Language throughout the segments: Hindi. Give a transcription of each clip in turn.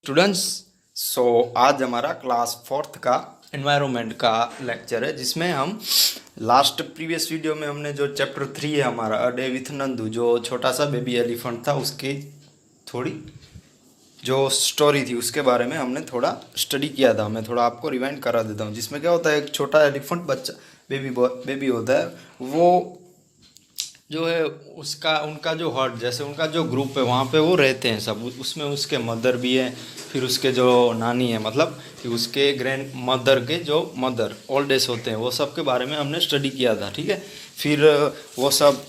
स्टूडेंट्स, आज हमारा क्लास फोर्थ का एनवायरनमेंट का लेक्चर है, जिसमें हम लास्ट प्रीवियस वीडियो में हमने जो चैप्टर 3 है हमारा अ डे विथ नंदू, जो छोटा सा बेबी एलिफेंट था, उसकी थोड़ी जो स्टोरी थी उसके बारे में हमने थोड़ा स्टडी किया था। मैं थोड़ा आपको रिवाइंड करा देता हूँ। जिसमें क्या होता है, एक छोटा एलिफेंट बच्चा बेबी होता है। वो जो है उसका उनका जो हर्ट, जैसे उनका जो ग्रुप है वहाँ पे वो रहते हैं सब। उसमें उसके मदर भी है, फिर उसके जो नानी है, मतलब कि उसके ग्रैंड मदर के जो मदर ओल्ड एज होते हैं, वो सब के बारे में हमने स्टडी किया था। ठीक है, फिर वो सब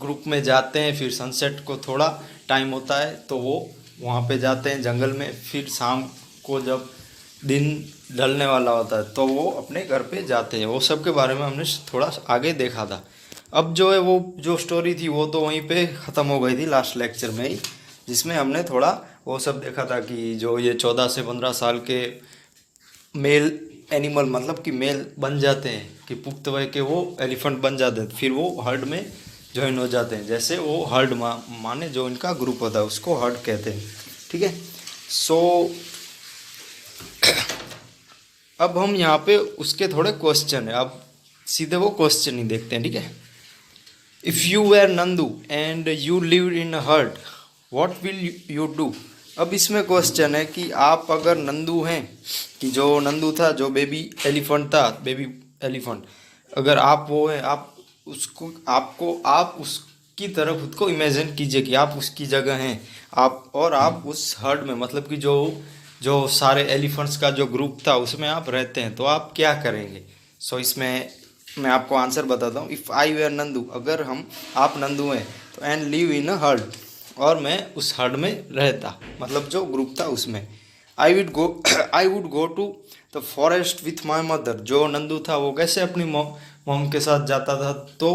ग्रुप में जाते हैं। फिर सनसेट को थोड़ा टाइम होता है तो वो वहाँ पे जाते हैं जंगल में। फिर शाम को जब दिन ढलने वाला होता है तो वो अपने घर पे जाते हैं। वो सब के बारे में हमने थोड़ा आगे देखा था। अब जो है वो जो स्टोरी थी वो तो वहीं पे ख़त्म हो गई थी लास्ट लेक्चर में ही, जिसमें हमने थोड़ा वो सब देखा था कि जो ये 14 से 15 साल के मेल एनिमल, मतलब कि मेल बन जाते हैं, कि पुख्त वय के वो एलिफेंट बन जाते हैं। फिर वो हर्ड में ज्वाइन हो जाते हैं। जैसे वो हर्ड माने जो इनका ग्रुप होता है उसको हर्ड कहते हैं। ठीक है, सो अब हम यहाँ पे उसके थोड़े क्वेश्चन है। अब सीधे वो क्वेश्चन ही देखते हैं। ठीक है, if you were Nandu and you live in herd, what will you do. अब इसमें क्वेश्चन है कि आप अगर नंदू हैं, कि जो नंदू था, जो बेबी एलिफेंट था, बेबी एलिफेंट, अगर आप वो हैं, आप उसकी तरह खुद को इमेजिन कीजिए कि आप उसकी जगह हैं, आप उस हर्ड में, मतलब कि जो जो सारे एलिफेंट्स का जो ग्रुप था उसमें आप रहते हैं, तो आप क्या करेंगे। इसमें मैं आपको आंसर बताता हूँ। इफ़ आई वेयर नंदू, अगर आप नंदू हैं तो and live in a herd, और मैं उस हर्ड में रहता, मतलब जो ग्रुप था उसमें। I would go to the forest with my mother. जो नंदू था वो कैसे अपनी मॉम के साथ जाता था, तो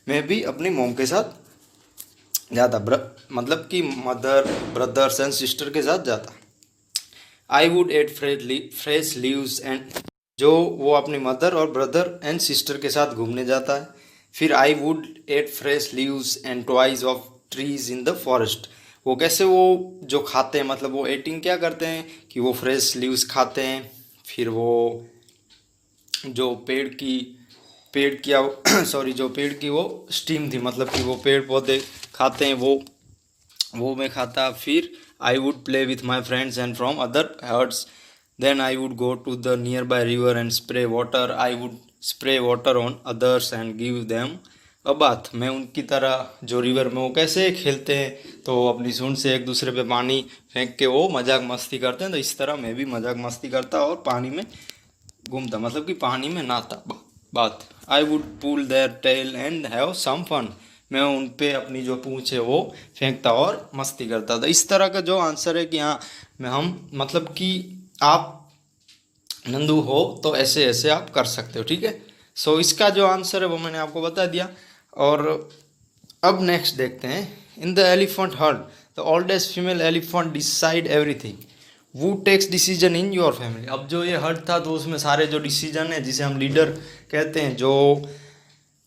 मैं भी अपनी मॉम के साथ जाता, मतलब कि मदर, ब्रदर्स एंड सिस्टर के साथ जाता। I would eight fresh leaves and, जो वो अपनी मदर और ब्रदर एंड सिस्टर के साथ घूमने जाता है। फिर I would eight fresh leaves and toys of trees in the forest. वो कैसे वो जो खाते हैं, मतलब वो एटिंग क्या करते हैं कि वो फ्रेश लीव्स खाते हैं। फिर वो जो पेड़ की सॉरी, जो पेड़ की वो स्टीम थी, मतलब कि वो पेड़ पौधे खाते हैं, वो मैं खाता। फिर I would play with my friends and from other herds. Then I would go to the nearby river and spray water. I would spray water on others and give them a bath. मैं उनकी तरह, जो रिवर में वो कैसे खेलते हैं तो अपनी सूंड से एक दूसरे पे पानी फेंक के वो मजाक मस्ती करते हैं, तो इस तरह मैं भी मजाक मस्ती करता और पानी में घूमता, मतलब कि पानी में नहाता। बात, I would pull their tail and have some fun. मैं उन पे अपनी जो पूंछ है वो फेंकता और मस्ती करता था। इस तरह का जो आंसर है कि हाँ, मैं मतलब कि आप नंदू हो तो ऐसे ऐसे आप कर सकते हो। ठीक है, इसका जो आंसर है वो मैंने आपको बता दिया। और अब नेक्स्ट देखते हैं। In the elephant herd, the oldest female elephant decide everything. वो takes decision in your family. अब जो ये हर्ड था तो उसमें सारे जो डिसीजन है, जिसे हम लीडर कहते हैं, जो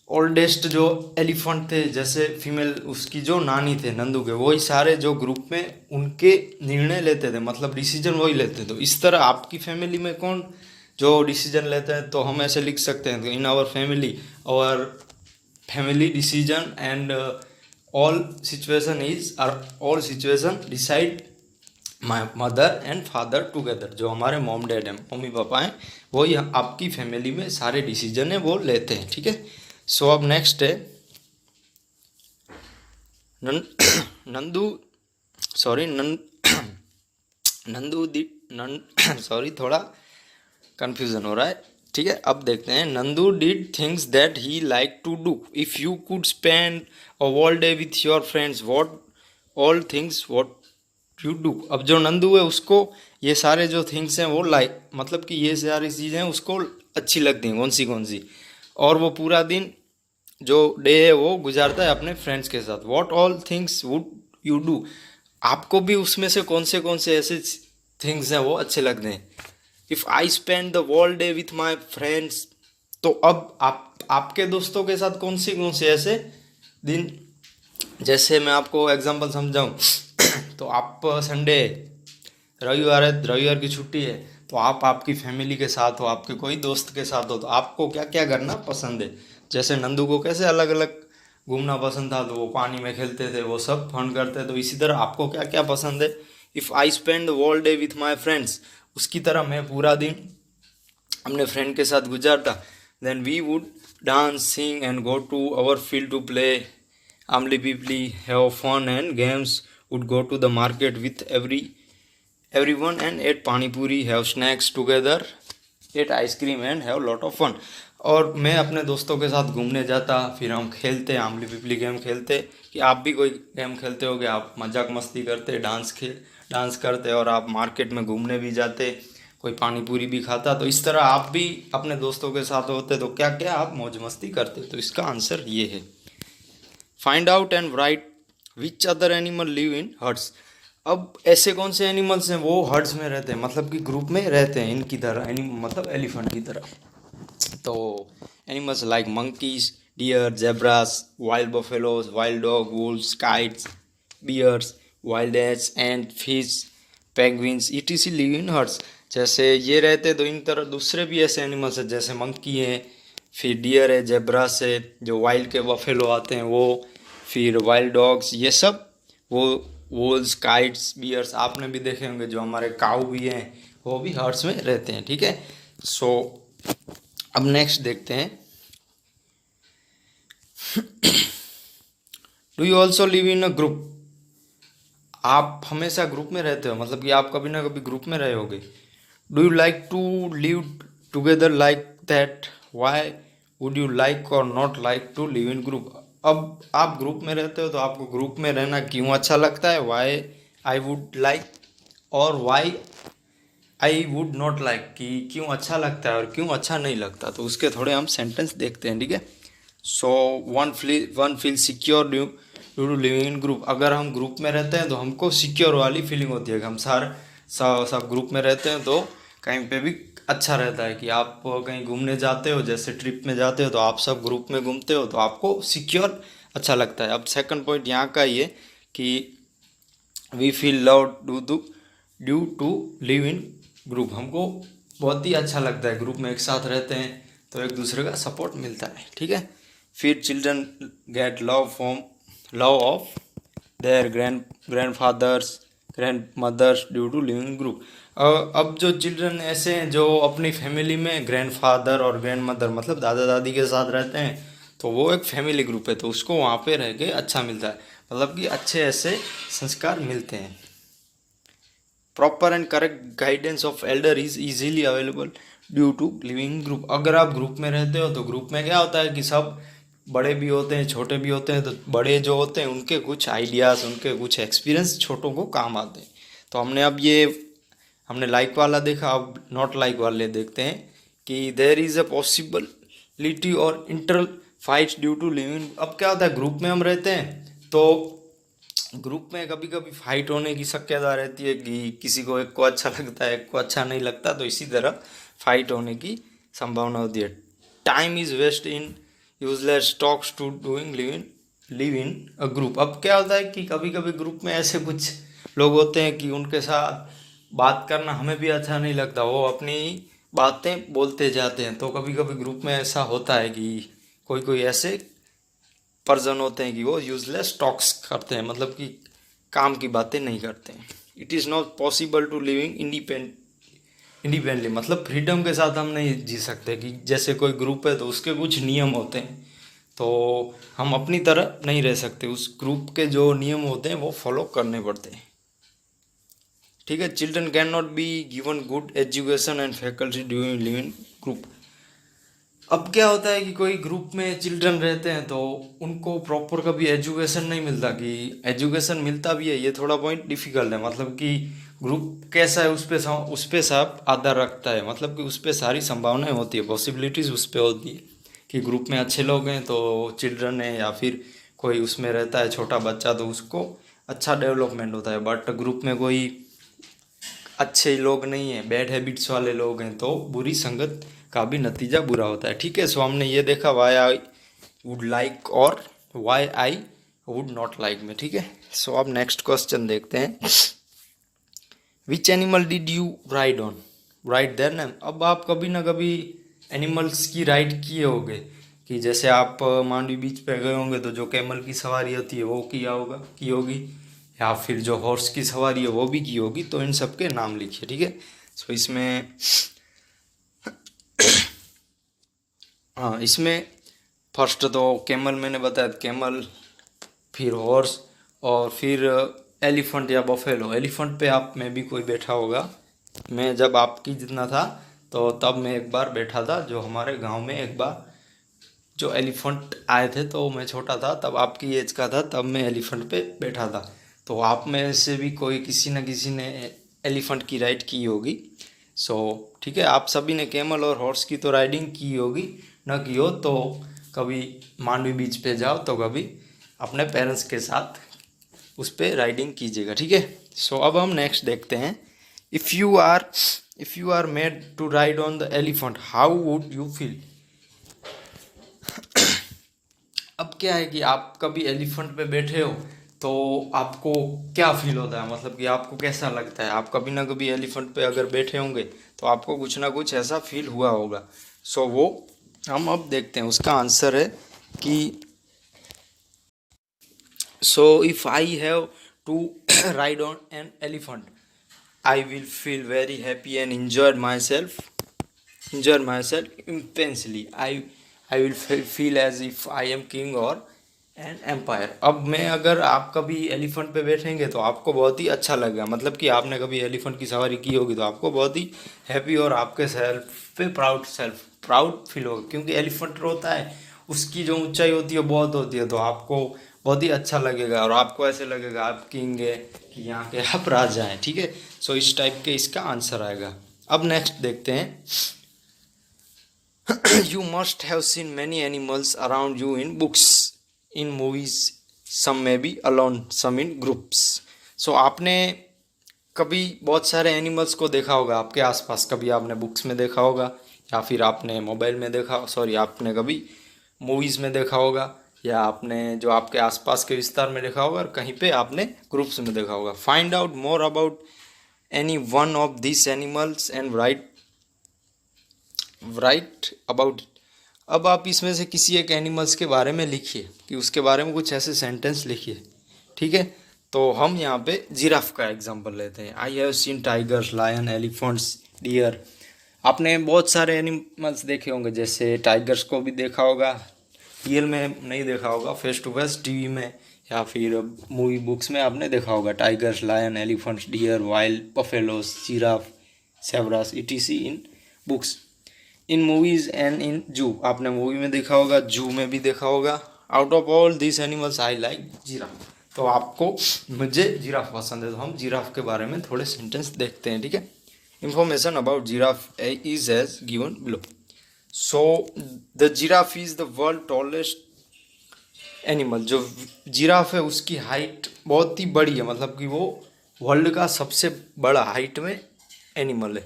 ओल्डेस्ट जो एलिफेंट थे, जैसे फीमेल उसकी जो नानी थे नंदू के, वही सारे जो ग्रुप में उनके निर्णय लेते थे, मतलब डिसीजन वही लेते थे। तो इस तरह आपकी फैमिली में कौन जो डिसीजन लेते हैं, तो हम ऐसे लिख सकते हैं, तो in our family decision and all situation decide my mother and father together. जो हमारे मॉम डैड हैं, मम्मी पापा हैं, वही आपकी फैमिली में सारे डिसीजन है वो लेते हैं। ठीक है, अब नेक्स्ट है नंदू, सॉरी नंदू दी सॉरी, थोड़ा कंफ्यूजन हो रहा है। ठीक है, अब देखते हैं। Nandu did things that he like to do. If you could spend a whole day with your friends, what all things what you do. अब जो नंदू है उसको ये सारे जो थिंग्स हैं वो मतलब कि ये सारी चीज़ें उसको अच्छी लगती हैं, कौन सी, और वो पूरा दिन जो डे है वो गुजारता है अपने फ्रेंड्स के साथ। What all things would you do. आपको भी उसमें से कौन से ऐसे थिंग्स हैं वो अच्छे लगते हैं। If I spend the whole day with my friends, तो अब आपके दोस्तों के साथ कौन से ऐसे दिन, जैसे मैं आपको एग्जांपल समझाऊं तो आप संडे रविवार है, रविवार की छुट्टी है, तो आप आपकी फैमिली के साथ हो, आपके कोई दोस्त के साथ हो, तो आपको क्या क्या करना पसंद है। जैसे नंदू को कैसे अलग अलग घूमना पसंद था, तो वो पानी में खेलते थे, वो सब फन करते, तो इसी तरह आपको क्या क्या पसंद है। If I spend the whole day with my friends, उसकी तरह मैं पूरा दिन अपने फ्रेंड के साथ गुजारता। Then we would dance, sing and go to our field to play Amli Pipli, have fun and games, would go to the market with everyone and ate pani puri, have snacks together, ate ice cream and have lot of fun। और मैं अपने दोस्तों के साथ घूमने जाता, फिर हम खेलते, आमली पिपली गेम खेलते, कि आप भी कोई गेम खेलते होगे, आप मजाक मस्ती करते, डांस करते, और आप मार्केट में घूमने भी जाते, कोई पानी पूरी भी खाता। तो इस तरह आप भी अपने दोस्तों के साथ होते तो क्या क्या आप मौज मस्ती करते। तो इसका आंसर ये है। Find out and right which other animal live in hertz. अब ऐसे कौन से एनिमल्स हैं वो हर्ड्स में रहते हैं, मतलब कि ग्रुप में रहते हैं इनकी तरह, मतलब एलिफेंट की तरह। तो animals like monkeys, deer, zebras, wild buffaloes, wild dog, wolves, kites, bears, wild cats and fish, penguins etc live in herds. जैसे ये रहते तो इन तरह दूसरे भी ऐसे एनिमल्स हैं, जैसे मंकी है, फिर डियर है, जेब्रास है, जो वाइल्ड के बफेलो आते हैं वो, फिर वाइल्ड डॉग्स, ये सब, वो वोल्स, काइट्स, बियर्स आपने भी देखे होंगे, जो हमारे काऊ भी हैं वो भी हर्ड्स में रहते हैं। ठीक है, सो अब नेक्स्ट देखते हैं। Do you also live in a group. आप हमेशा ग्रुप में रहते हो, मतलब कि आप कभी ना कभी ग्रुप में रहे होगे। Do you like to live together like that, why would you like or not like to live in group. अब आप ग्रुप में रहते हो तो आपको ग्रुप में रहना क्यों अच्छा लगता है, वाई आई वुड लाइक और why I would not like, कि क्यों अच्छा लगता है और क्यों अच्छा नहीं लगता। तो उसके थोड़े हम सेंटेंस देखते हैं। ठीक है, so one feel secure due to living in group. अगर हम ग्रुप में रहते हैं तो हमको सिक्योर वाली फीलिंग होती है कि हम सारे सब ग्रुप में रहते हैं, तो कहीं पे भी अच्छा रहता है। कि आप कहीं घूमने जाते हो, जैसे ट्रिप में जाते हो, तो आप सब ग्रुप में घूमते हो तो आपको सिक्योर अच्छा लगता है। अब सेकंड पॉइंट यहाँ का ये कि we feel love due to live in group. हमको बहुत ही अच्छा लगता है, ग्रुप में एक साथ रहते हैं तो एक दूसरे का सपोर्ट मिलता है। ठीक है, फिर children get love of their grandfathers, grandmothers due to living in group. अब जो चिल्ड्रन ऐसे हैं जो अपनी फैमिली में ग्रैंड फादर और ग्रैंड मदर, मतलब दादा दादी के साथ रहते हैं, तो वो एक फैमिली ग्रुप है, तो उसको वहाँ पे रह के अच्छा मिलता है, मतलब कि अच्छे ऐसे संस्कार मिलते हैं। Proper and correct guidance of elder is easily available due to living group. अगर आप ग्रुप में रहते हो तो ग्रुप में क्या होता है कि सब बड़े भी होते हैं, छोटे भी होते हैं, तो बड़े जो होते हैं उनके कुछ आइडियाज़, उनके कुछ एक्सपीरियंस छोटों को काम आते हैं। तो हमने लाइक वाला देखा, अब नॉट लाइक वाले देखते हैं कि देयर इज़ अ पॉसिबिलिटी और internal fights due to living. अब क्या होता है, ग्रुप में हम रहते हैं तो ग्रुप में कभी कभी फाइट होने की शक्यता रहती है कि किसी को एक को अच्छा लगता है, एक को अच्छा नहीं लगता, तो इसी तरह फाइट होने की संभावना होती है। Time is waste in useless talks to doing live in a group. अब क्या होता है कि कभी कभी ग्रुप में ऐसे कुछ लोग होते हैं कि उनके साथ बात करना हमें भी अच्छा नहीं लगता, वो अपनी बातें बोलते जाते हैं। तो कभी कभी ग्रुप में ऐसा होता है कि कोई कोई ऐसे पर्सन होते हैं कि वो यूजलेस टॉक्स करते हैं, मतलब कि काम की बातें नहीं करते हैं। It is not possible to living independently, मतलब फ्रीडम के साथ हम नहीं जी सकते। कि जैसे कोई ग्रुप है तो उसके कुछ नियम होते हैं, तो हम अपनी तरह नहीं रह सकते, उस ग्रुप के जो नियम होते हैं वो फॉलो करने पड़ते हैं। ठीक है, children can not be given good education and faculty during leaving group. अब क्या होता है कि कोई ग्रुप में चिल्ड्रन रहते हैं तो उनको प्रॉपर कभी एजुकेशन नहीं मिलता, कि एजुकेशन मिलता भी है ये थोड़ा पॉइंट डिफिकल्ट है। मतलब कि ग्रुप कैसा है उस पे सब आधार रखता है, मतलब कि उस पे सारी संभावनाएं होती है, पॉसिबिलिटीज़ उस पे होती है कि ग्रुप में अच्छे लोग हैं तो चिल्ड्रन है, या फिर कोई उसमें रहता है छोटा बच्चा तो उसको अच्छा डेवलपमेंट होता है। बट ग्रुप में कोई अच्छे लोग नहीं हैं, बैड हैबिट्स वाले लोग हैं, तो बुरी संगत का भी नतीजा बुरा होता है। ठीक है, सो हमने ये देखा वाई आई वुड लाइक और why I would not like में। ठीक है, सो अब नेक्स्ट क्वेश्चन देखते हैं। Which animal did you ride on, write their name. अब आप कभी ना कभी एनिमल्स की राइड किए होंगे, कि जैसे आप मांडवी बीच पे गए होंगे तो जो कैमल की सवारी होती है वो किया होगा, की होगी, या फिर जो हॉर्स की सवारी है वो भी की होगी। तो इन सब के नाम लिखिए, ठीक है। सो इसमें हाँ, इसमें फर्स्ट तो कैमल मैंने बताया, कैमल, फिर हॉर्स, और फिर एलिफेंट या बफेलो। एलिफेंट पे आप में भी कोई बैठा होगा, मैं जब आपकी जितना था तो तब मैं एक बार बैठा था, जो हमारे गांव में एक बार जो एलिफेंट आए थे, तो मैं छोटा था तब, आपकी एज का था तब, मैं एलिफेंट पे बैठा था। तो आप में से भी कोई किसी न किसी ने एलिफेंट की राइड की होगी। सो ठीक है, आप सभी ने कैमल और हॉर्स की तो राइडिंग की होगी, न की हो तो कभी मांडवी बीच पे जाओ तो कभी अपने पेरेंट्स के साथ उस पर राइडिंग कीजिएगा, ठीक है। सो अब हम नेक्स्ट देखते हैं। If you are made to ride on the elephant, how would you feel. अब क्या है कि आप कभी एलिफेंट पे बैठे हो तो आपको क्या फील होता है, मतलब कि आपको कैसा लगता है। आप कभी ना कभी एलिफेंट पे अगर बैठे होंगे तो आपको कुछ ना कुछ ऐसा फील हुआ होगा। सो वो हम अब देखते हैं, उसका आंसर है कि so if I have to ride on an elephant, I will feel very happy and enjoy myself immensely. I will feel as if I am king or an empire. अब मैं अगर आप कभी एलिफेंट पे बैठेंगे तो आपको बहुत ही अच्छा लगेगा, मतलब कि आपने कभी एलिफेंट की सवारी की होगी तो आपको बहुत ही हैप्पी और आपके सेल्फ प्राउड फील होगा, क्योंकि एलिफेंट रोता है, उसकी जो ऊंचाई होती है बहुत होती है, तो आपको बहुत ही अच्छा लगेगा और आपको ऐसे लगेगा आप किंग है, कि यहाँ के आप राजा हैं, ठीक है। सो इस टाइप के इसका आंसर आएगा। अब नेक्स्ट देखते हैं। You must have seen many animals around you in books, in movies, some may be alone, some in groups. So आपने कभी बहुत सारे एनिमल्स को देखा होगा आपके आसपास, कभी आपने बुक्स में देखा होगा, या फिर आपने मोबाइल में देखा, सॉरी आपने कभी मूवीज़ में देखा होगा, या आपने जो आपके आसपास के विस्तार में देखा होगा, और कहीं पे आपने ग्रुप्स में देखा होगा। Find out more about any one of this animals and right about. अब आप इसमें से किसी एक एनिमल्स के बारे में लिखिए, कि उसके बारे में कुछ ऐसे सेंटेंस लिखिए, ठीक है। तो हम यहाँ पे जिराफ का एग्जांपल लेते हैं। I have seen tigers, lion, elephants, deer. आपने बहुत सारे एनिमल्स देखे होंगे, जैसे टाइगर्स को भी देखा होगा, रियल में नहीं देखा होगा, फेस टू फेस टीवी में या फिर मूवी बुक्स में आपने देखा होगा। Tigers, lion, elephants, deer, wild buffaloes, giraffe, zebras, etc in books. In movies and in zoo, आपने मूवी में देखा होगा, जू में भी देखा होगा। Out of all this animals I like giraffe. तो आपको मुझे जिराफ पसंद है, तो हम जिराफ के बारे में थोड़े सेंटेंस देखते हैं, ठीक है। Information about giraffe is as given below. So the giraffe is the world tallest animal. जो जिराफ है उसकी हाइट बहुत ही बड़ी है, मतलब कि वो वर्ल्ड का सबसे बड़ा हाइट में एनिमल है।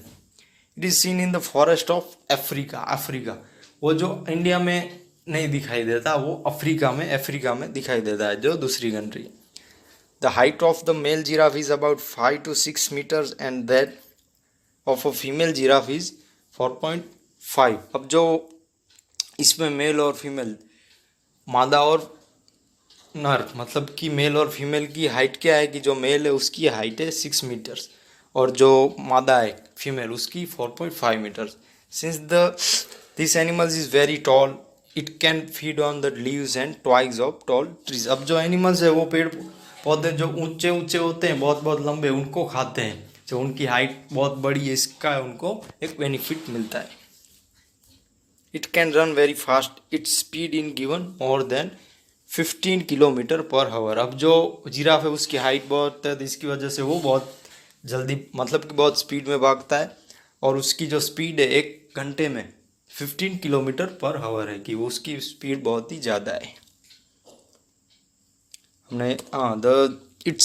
It is seen in the forest of Africa. वो जो इंडिया में नहीं दिखाई देता, वो अफ्रीका में दिखाई देता है, जो दूसरी country. The height of the male giraffe is about 5 to 6 metres and that of a female giraffe is 4.5। अब जो इसमें मेल और फीमेल, मादा और नर, मतलब कि मेल और फीमेल की हाइट क्या है, कि जो मेल है उसकी हाइट है 6 मीटर्स, और जो मादा है फीमेल उसकी 4.5 meters. Since this animals is very tall, it can feed on the leaves and twigs of tall trees. अब जो एनिमल्स है वो पेड़ पौधे जो ऊंचे ऊंचे होते हैं, बहुत बहुत लंबे, उनको खाते हैं। जो उनकी हाइट बहुत बड़ी है, इसका उनको एक बेनिफिट मिलता है। It can run very fast, its speed in given more than 15 kilometre पर हावर। अब जो जिराफ है उसकी हाइट बहुत है, तो इसकी वजह से वो बहुत जल्दी, मतलब कि बहुत स्पीड में भागता है, और उसकी जो स्पीड है 1 घंटे में 15 किलोमीटर पर हावर है, कि वो उसकी स्पीड बहुत ही ज़्यादा है। हमने it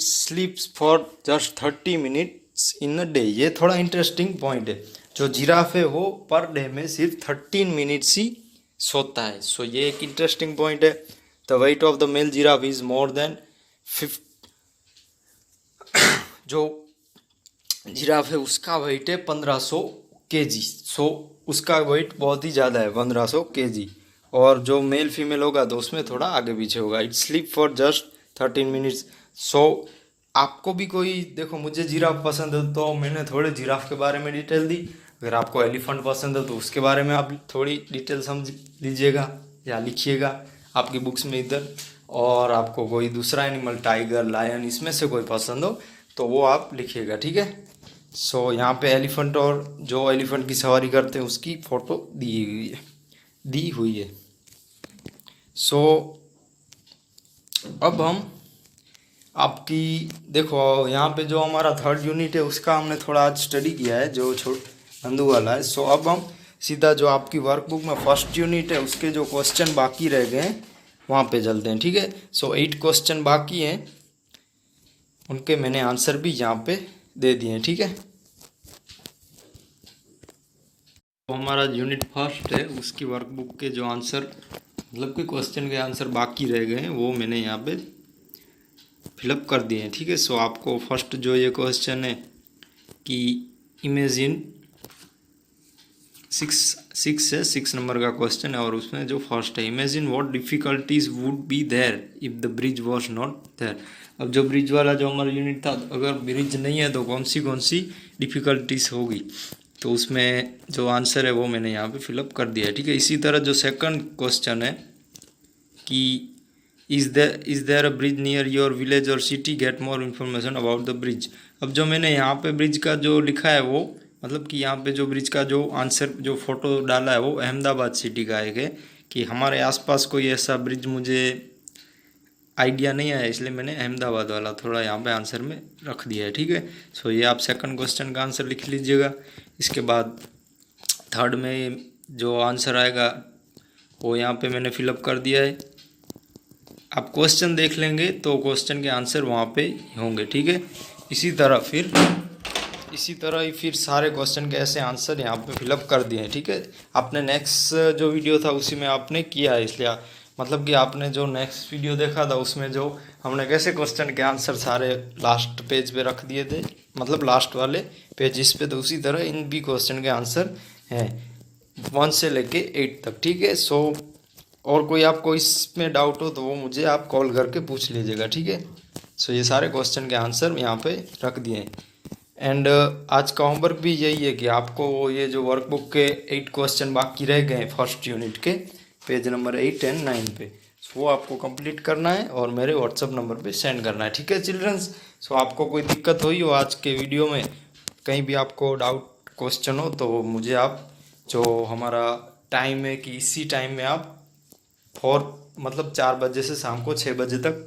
स्लीप्स for just 30 minutes in a day. ये थोड़ा इंटरेस्टिंग पॉइंट है। जो जिराफ है वो पर डे में सिर्फ 13 मिनट्स ही सोता है। सो ये एक इंटरेस्टिंग पॉइंट है। The weight of the male giraffe is more than 5। जो जिराफ है उसका वेट है 1500 केजी। सो उसका वेट बहुत ही ज़्यादा है 1500 केजी। और जो मेल फीमेल होगा तो उसमें थोड़ा आगे पीछे होगा। It sleep for just 13 minutes. So आपको भी कोई, देखो मुझे जिराफ पसंद है तो मैंने थोड़े जिराफ के बारे में डिटेल दी। अगर आपको एलिफेंट पसंद है तो उसके बारे में आप थोड़ी डिटेल समझ लीजिएगा या लिखिएगा आपकी बुक्स में इधर। और आपको कोई दूसरा एनिमल, टाइगर, लायन, इसमें से कोई पसंद हो तो वो आप लिखिएगा, ठीक है। सो यहाँ पे एलिफेंट और जो एलिफेंट की सवारी करते हैं उसकी फ़ोटो दी हुई है। सो अब हम आपकी, देखो यहाँ पे जो हमारा थर्ड यूनिट है उसका हमने थोड़ा आज स्टडी किया है, जो नंदू वाला है। सो अब हम सीधा जो आपकी वर्कबुक में फर्स्ट यूनिट है उसके जो क्वेश्चन बाकी रह गए हैं वहाँ पे चलते हैं, ठीक है। सो 8 क्वेश्चन बाकी हैं, उनके मैंने आंसर भी यहाँ पे दे दिए हैं, ठीक है। तो हमारा यूनिट फर्स्ट है उसकी वर्कबुक के जो आंसर, मतलब कि क्वेश्चन के आंसर बाकी रह गए हैं वो मैंने यहाँ पे फिलअप कर दिए हैं, ठीक है। सो आपको फर्स्ट जो ये क्वेश्चन है कि इमेजिन 6 नंबर का क्वेश्चन है और उसमें जो फर्स्ट है, imagine what difficulties would be there if the bridge was not there. अब जो ब्रिज वाला जो हमारा यूनिट था, अगर ब्रिज नहीं है तो कौन सी डिफ़िकल्टीज होगी, तो उसमें जो आंसर है वो मैंने यहाँ पे फिलअप कर दिया है, ठीक है। इसी तरह जो सेकंड क्वेश्चन है कि is there a bridge near your village or city, get more information about the bridge. अब जो मैंने यहाँ पे ब्रिज का जो लिखा है वो, मतलब कि यहाँ पे जो ब्रिज का जो आंसर जो फ़ोटो डाला है वो अहमदाबाद सिटी का है कि हमारे आसपास कोई ऐसा ब्रिज मुझे आइडिया नहीं आया, इसलिए मैंने अहमदाबाद वाला थोड़ा यहाँ पे आंसर में रख दिया है, ठीक है। सो ये आप सेकंड क्वेश्चन का आंसर लिख लीजिएगा। इसके बाद थर्ड में जो आंसर आएगा वो यहाँ पे मैंने फिलअप कर दिया है। आप क्वेश्चन देख लेंगे तो क्वेश्चन के आंसर वहाँ पे होंगे, ठीक है। इसी तरह ही फिर सारे क्वेश्चन के ऐसे आंसर यहाँ पे फिलअप कर दिए हैं, ठीक है। आपने नेक्स्ट जो वीडियो था उसी में आपने किया है, इसलिए मतलब कि आपने जो नेक्स्ट वीडियो देखा था उसमें जो हमने कैसे क्वेश्चन के आंसर सारे लास्ट पेज पे रख दिए थे, मतलब लास्ट वाले पेजिस पे, तो उसी तरह इन भी क्वेश्चन के आंसर हैं 1 से लेके 8 तक, ठीक है। सो और कोई आपको इसमें डाउट हो तो वो मुझे आप कॉल करके पूछ लीजिएगा, ठीक है। सो ये सारे क्वेश्चन के आंसर यहाँ पे रख दिए हैं। एंड आज का होमवर्क भी यही है कि आपको ये जो वर्कबुक के 8 क्वेश्चन बाकी रह गए हैं फर्स्ट यूनिट के, पेज नंबर 8 एंड 9 पे, वो आपको कंप्लीट करना है और मेरे व्हाट्सअप नंबर पे सेंड करना है, ठीक है चिल्ड्रंस। सो आपको कोई दिक्कत हुई हो आज के वीडियो में, कहीं भी आपको डाउट क्वेश्चन हो तो मुझे आप, जो हमारा टाइम है कि इसी टाइम में आप मतलब 4 बजे से शाम को 6 बजे तक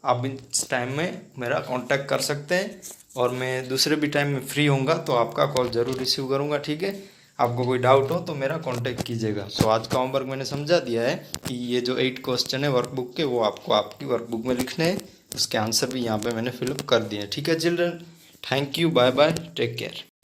आप इस टाइम में मेरा कांटेक्ट कर सकते हैं, और मैं दूसरे भी टाइम में फ्री होऊंगा तो आपका कॉल ज़रूर रिसीव करूंगा, ठीक है। आपको कोई डाउट हो तो मेरा कांटेक्ट कीजिएगा। सो आज का होमवर्क मैंने समझा दिया है कि ये जो 8 क्वेश्चन है वर्कबुक के वो आपको आपकी वर्कबुक में लिखने हैं, उसके आंसर भी यहाँ पे मैंने फिलअप कर दिए हैं, ठीक है children. Thank you, bye bye, take care.